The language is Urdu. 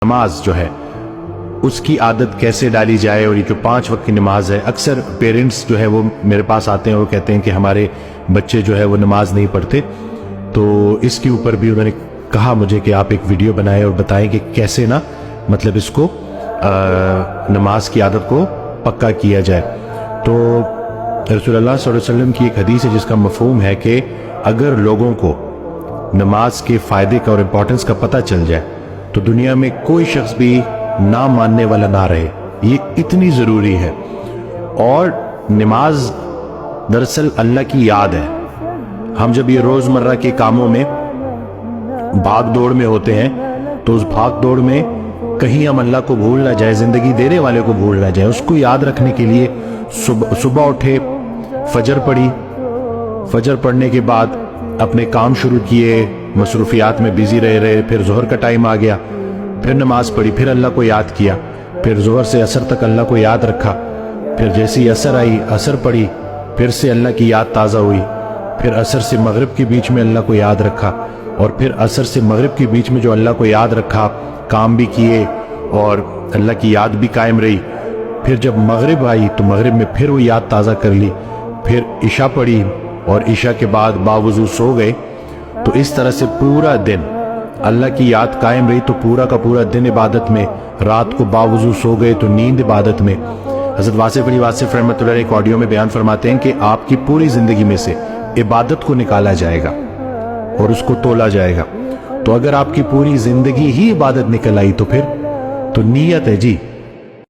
نماز جو ہے اس کی عادت کیسے ڈالی جائے، اور یہ جو 5 وقت کی نماز ہے، اکثر پیرنٹس جو ہے وہ میرے پاس آتے ہیں، وہ کہتے ہیں کہ ہمارے بچے جو ہے وہ نماز نہیں پڑھتے، تو اس کے اوپر بھی انہوں نے کہا مجھے کہ آپ ایک ویڈیو بنائیں اور بتائیں کہ کیسے نا مطلب اس کو نماز کی عادت کو پکا کیا جائے۔ تو رسول اللہ صلی اللہ علیہ وسلم کی ایک حدیث ہے جس کا مفہوم ہے کہ اگر لوگوں کو نماز کے فائدے کا اور امپورٹنس کا پتہ چل جائے تو دنیا میں کوئی شخص بھی نہ ماننے والا نہ رہے، یہ اتنی ضروری ہے۔ اور نماز دراصل اللہ کی یاد ہے۔ ہم جب یہ روزمرہ کے کاموں میں بھاگ دوڑ میں ہوتے ہیں تو اس بھاگ دوڑ میں کہیں ہم اللہ کو بھول نہ جائے، زندگی دینے والے کو بھول نہ جائے، اس کو یاد رکھنے کے لیے صبح اٹھے، فجر پڑھی، فجر پڑھنے کے بعد اپنے کام شروع کیے، مصروفیات میں بیزی رہے، پھر ظہر کا ٹائم آ گیا، پھر نماز پڑھی، پھر اللہ کو یاد کیا، پھر ظہر سے عصر تک اللہ کو یاد رکھا، پھر جیسی عصر آئی عصر پڑھی، پھر سے اللہ کی یاد تازہ ہوئی، پھر عصر سے مغرب کے بیچ میں اللہ کو یاد رکھا، اور پھر عصر سے مغرب کے بیچ میں جو اللہ کو یاد رکھا، کام بھی کیے اور اللہ کی یاد بھی قائم رہی۔ پھر جب مغرب آئی تو مغرب میں پھر وہ یاد تازہ کر لی، پھر عشاء پڑھی اور عشاء کے بعد باوضو سو گئے۔ تو اس طرح سے پورا دن اللہ کی یاد قائم رہی، تو پورا کا پورا دن عبادت میں، رات کو باوضو سو گئے تو نیند عبادت میں۔ حضرت واصف علی واصف رحمۃ اللہ علیہ ایک آڈیو میں بیان فرماتے ہیں کہ آپ کی پوری زندگی میں سے عبادت کو نکالا جائے گا اور اس کو تولا جائے گا۔ تو اگر آپ کی پوری زندگی ہی عبادت نکل آئی تو پھر تو نیت ہے جی،